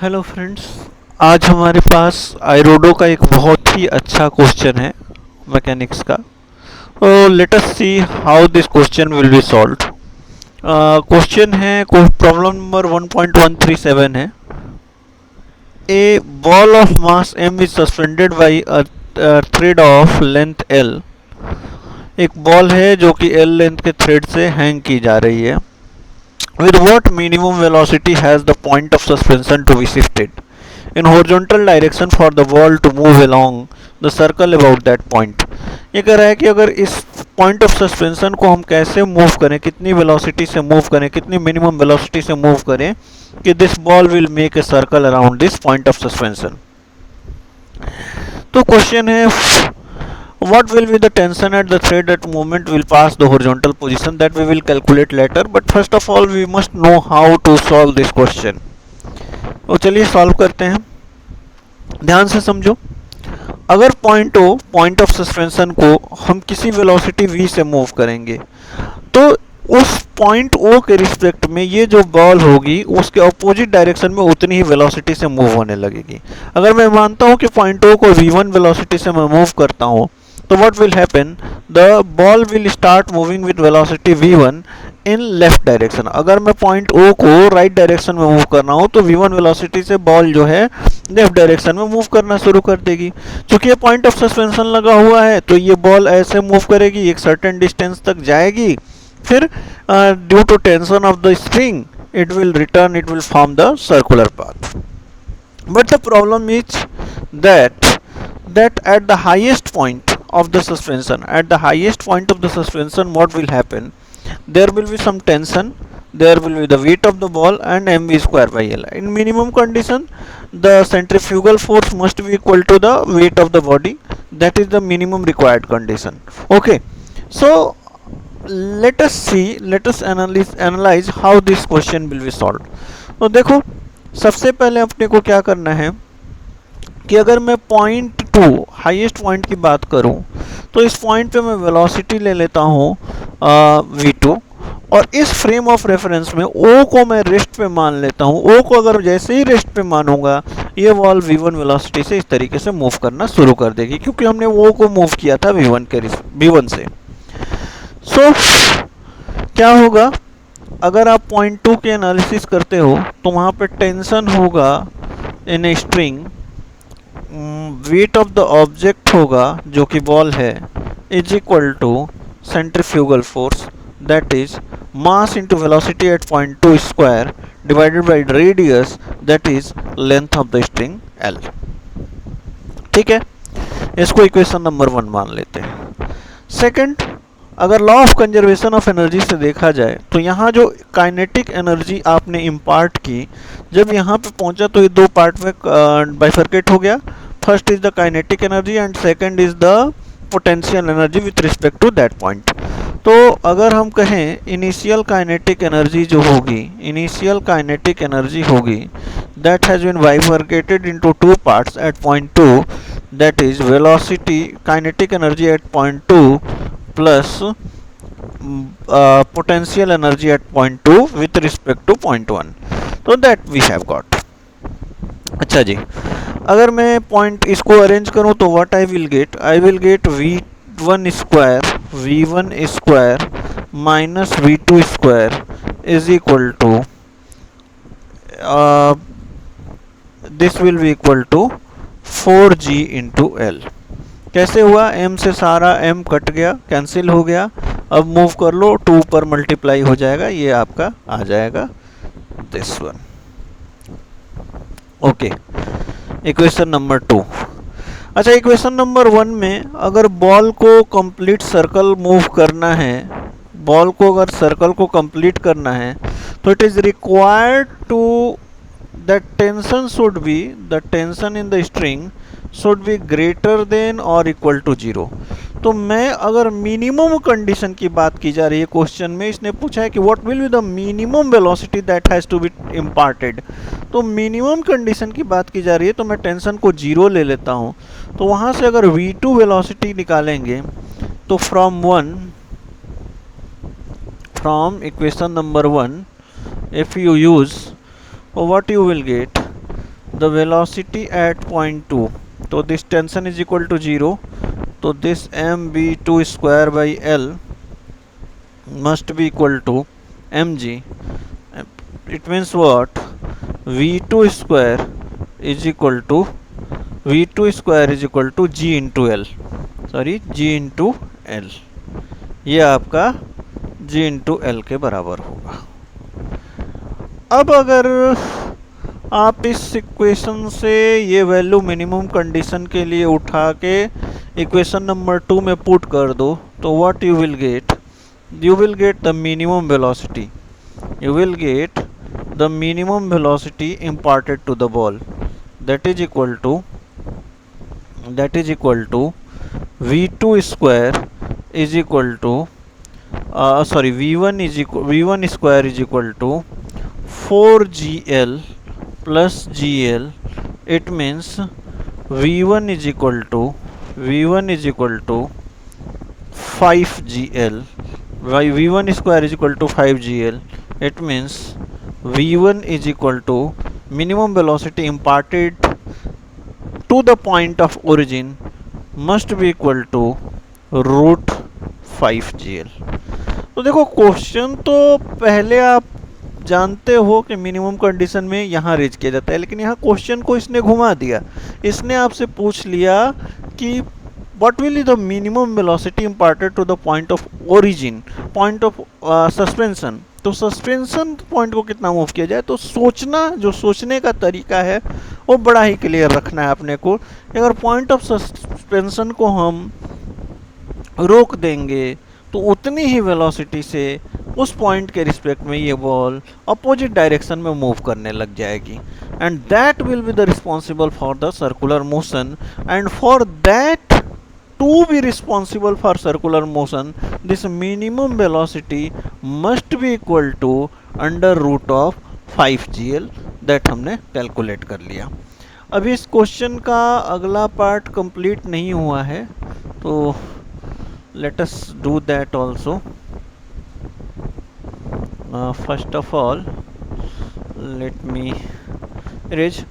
Hello friends. आज हमारे पास आयरोडो का एक बहुत ही अच्छा क्वेश्चन है मैकेनिक्स का। तो let us see how this question will be solved. Question है, प्रॉब्लम नंबर 1.137 है। A ball of mass m is suspended by a thread of length l। एक बॉल है जो कि l लेंथ के थ्रेड से हैंग की जा रही है। With what minimum velocity has the point of suspension to be shifted in horizontal direction for the ball to move along the circle about that point? ये कह रहा है कि अगर इस पॉइंट ऑफ सस्पेंशन को हम कैसे मूव करें, कितनी वेलोसिटी से मूव करें, कितनी मिनिमम वेलोसिटी से मूव करें कि this ball will make a circle around this point of suspension. तो क्वेश्चन है, what will be the tension at the thread at moment will pass the horizontal position, that we will calculate later, but first of all we must know how to solve this question। तो चलिए solve करते हैं। ध्यान से समझो। अगर point O, point of suspension को हम किसी वेलोसिटी v से मूव करेंगे तो उस पॉइंट ओ के रिस्पेक्ट में ये जो बॉल होगी उसके अपोजिट डायरेक्शन में उतनी ही वेलोसिटी से मूव होने लगेगी। अगर मैं मानता हूँ कि पॉइंट ओ को v1 वेलोसिटी से मैं मूव करता हूँ तो what will happen, the ball will start moving with velocity v1 in left direction. अगर मैं पॉइंट ओ को राइट डायरेक्शन में मूव कर रहा हूँ तो v1 वेलोसिटी से बॉल जो है लेफ्ट डायरेक्शन में मूव करना शुरू कर देगी। चूंकि ये पॉइंट ऑफ सस्पेंशन लगा हुआ है तो ये बॉल ऐसे मूव करेगी, एक सर्टेन डिस्टेंस तक जाएगी, फिर due to tension of the spring it will return, it will form the circular path. But the problem is that at the highest point of the suspension, at the highest point of the suspension, what will happen, there will be some tension, there will be the weight of the ball and mv square by l. In minimum condition the centrifugal force must be equal to the weight of the body, that is the minimum required condition. Okay, so let us see, let us analyze how this question will be solved. तो देखो, सबसे पहले अपने को क्या करना है कि अगर मैं पॉइंट टू हाईएस्ट पॉइंट की बात करूं तो इस पॉइंट पे मैं वेलोसिटी ले लेता हूं v2 और इस फ्रेम ऑफ रेफरेंस में o को मैं रेस्ट पे मान लेता हूं। o को अगर जैसे ही रेस्ट पे मानूंगा ये बॉल v1 वेलोसिटी से इस तरीके से मूव करना शुरू कर देगी क्योंकि हमने o को मूव किया था v1 से। सो क्या होगा, अगर आप पॉइंट टू के एनालिसिस करते हो तो वहाँ पे टेंशन होगा in a string, weight of the object होगा जो कि बॉल है is equal to centrifugal force, that is mass into velocity at point two square divided by radius, that is length of the string L. ठीक है, इसको equation number 1 मान लेते हैं। सेकंड, अगर law of conservation of energy से देखा जाए तो यहाँ जो काइनेटिक एनर्जी आपने इम्पार्ट की, जब यहाँ पे पहुँचा तो ये दो पार्ट में बाइफर्केट हो गया। First is the kinetic energy and second is the potential energy with respect to that point. तो अगर हम कहें इनिशियल काइनेटिक एनर्जी जो होगी, इनिशियल काइनेटिक एनर्जी होगी that has been bifurcated into two parts at point two, that is velocity kinetic energy at point two plus potential energy at point 2 with respect to point 1, तो that we have got। अच्छा जी, अगर मैं point इसको arrange करूं तो what I will get v1 square minus v2 square is equal to this will be equal to 4g into L. कैसे हुआ, m से सारा m कट गया, कैंसिल हो गया, अब मूव कर लो 2 पर मल्टीप्लाई हो जाएगा, ये आपका आ जाएगा this one. Okay, equation number 2। अच्छा, इक्वेशन नंबर 1 में अगर बॉल को कंप्लीट सर्कल मूव करना है, बॉल को अगर सर्कल को कंप्लीट करना है तो it is required to that tension should be, the tension in the string should be greater than और इक्वल टू 0। तो मैं अगर मिनिमम कंडीशन की बात की जा रही है क्वेश्चन में, इसने पूछा है कि what will be the minimum velocity that has to be imparted, तो मिनिमम कंडीशन की बात की जा रही है तो मैं टेंशन को 0 ले लेता हूँ। तो वहाँ से अगर v2 वेलोसिटी निकालेंगे तो from equation number 1 if you use, what you will gate, the velocity at point 2, तो this tension is equal to 0, तो this mv2 square by L must be equal to mg. It means what? v2 square is equal to g into L, sorry g into L, ये आपका g into L के बराबर होगा। अब अगर आप इस इक्वेशन से ये वैल्यू मिनिमम कंडीशन के लिए उठा के इक्वेशन नंबर 2 में पुट कर दो, तो what you will gate? You will get the minimum velocity, you will get the minimum velocity imparted to the ball, that is equal to v2 square is equal to v1 square is equal to 4gl plus gl. It means v1 is equal to 5gl, why v1 square is equal to 5gl. It means v1 is equal to minimum velocity imparted to the point of origin must be equal to root 5gl. तो देखो question तो पहले आप जानते हो कि minimum condition में यहाँ रीच किया जाता है, लेकिन यहाँ क्वेश्चन को इसने घुमा दिया। इसने आपसे पूछ लिया कि what will be the minimum velocity imparted to the point of origin, point of suspension, तो सस्पेंशन पॉइंट को कितना मूव किया जाए। तो सोचना, जो सोचने का तरीका है वो बड़ा ही क्लियर रखना है अपने को। अगर पॉइंट ऑफ सस्पेंशन को हम रोक देंगे तो उतनी ही वेलोसिटी से उस पॉइंट के रिस्पेक्ट में ये बॉल अपोजिट डायरेक्शन में मूव करने लग जाएगी, and that will be the responsible for the circular motion, and for that to be responsible for circular motion, this minimum velocity must be equal to under root of 5gl, that हमने calculate कर लिया। अभी इस question का अगला part complete नहीं हुआ है, तो let us do that also. First of all, let me erase.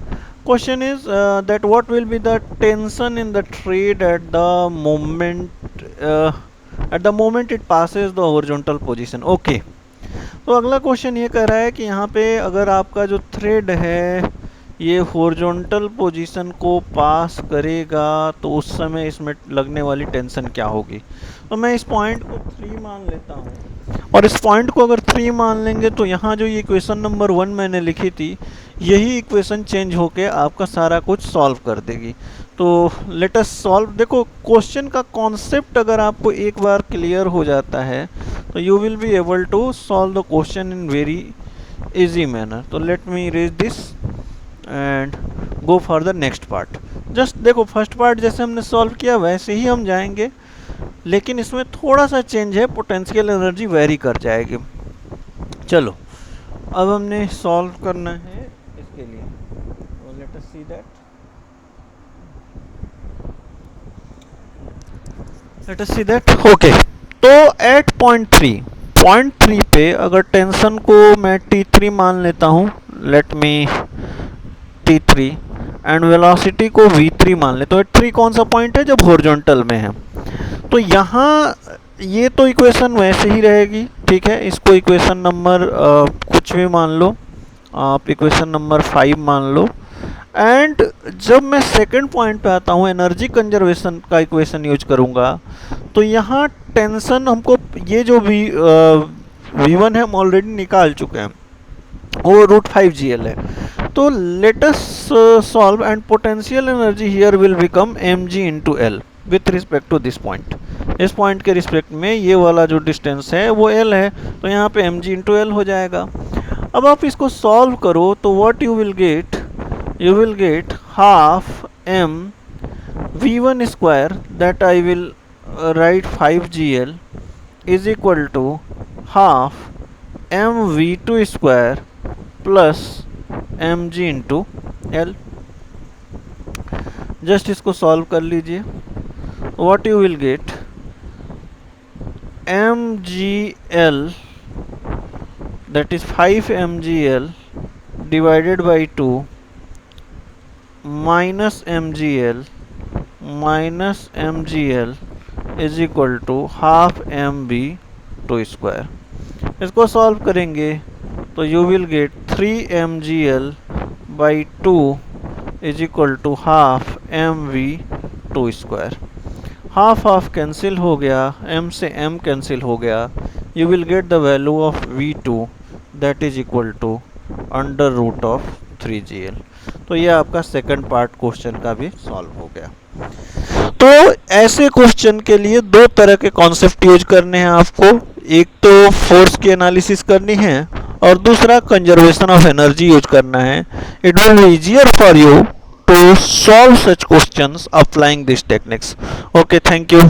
Question is that what will be the tension in the thread at the moment it passes the horizontal position. Okay, तो अगला question ये कह रहा है कि यहाँ पे अगर आपका जो थ्रेड है ये हॉरिजॉन्टल पोजीशन को पास करेगा तो उस समय इसमें लगने वाली टेंशन क्या होगी। तो मैं इस पॉइंट को 3 मान लेता हूँ, और इस पॉइंट को अगर 3 मान लेंगे तो यहाँ जो ये इक्वेशन नंबर 1 मैंने लिखी थी यही इक्वेशन चेंज होके आपका सारा कुछ सॉल्व कर देगी। तो लेट अस सॉल्व। देखो क्वेश्चन का कॉन्सेप्ट अगर आपको एक बार क्लियर हो जाता है तो you will be able to solve the question in very easy manner. तो let me erase this and go for the next part. Just देखो फर्स्ट पार्ट जैसे हमने सॉल्व किया वैसे ही हम जाएंगे, लेकिन इसमें थोड़ा सा चेंज है, पोटेंशियल एनर्जी वेरी कर जाएगी। चलो अब हमने सॉल्व करना है इसके लिए, तो let us see that. Okay, तो एट पॉइंट 3 पे अगर टेंशन को मैं T3 मान लेता हूँ, let me T3, and velocity को V3 मान ले, तो 3 कौन सा पॉइंट है जब हॉरिजॉन्टल में है। तो यहाँ ये तो इक्वेशन वैसे ही रहेगी, ठीक है। इसको इक्वेशन नंबर कुछ भी मान लो, आप इक्वेशन नंबर 5 मान लो। एंड जब मैं सेकंड पॉइंट पे आता हूँ, एनर्जी कंजर्वेशन का इक्वेशन यूज करूँगा, तो यहाँ टेंशन हमको ये जो V1 है हम ऑलरेडी निकाल चुके हैं, वो रूट 5gl है। तो let us solve, and potential energy here will become mg into L with respect to this point. इस पॉइंट के रिस्पेक्ट में ये वाला जो डिस्टेंस है वो l है, तो यहाँ पे mg इंटू एल हो जाएगा। अब आप इसको सॉल्व करो तो what you will get half m v1 square, that I will write 5gl is equal to half m v2 square plus mg into L. Just इसको सॉल्व कर लीजिए। What you will get mgl, that is 5 mgl divided by 2 minus M G L is equal to half M B two square. इसको solve करेंगे तो you will get 3 mgl by 2 is equal to half M V two square. Half half cancel हो गया, m से m cancel हो गया, you will get the value of v2 that is equal to under root of 3gl। तो ये आपका second part question का भी सॉल्व हो गया। तो ऐसे क्वेश्चन के लिए दो तरह के कॉन्सेप्ट यूज करने हैं आपको, एक तो फोर्स की एनालिसिस करनी है और दूसरा कंजर्वेशन ऑफ एनर्जी यूज करना है। It will be easier for you to solve such questions applying these techniques. Okay, thank you.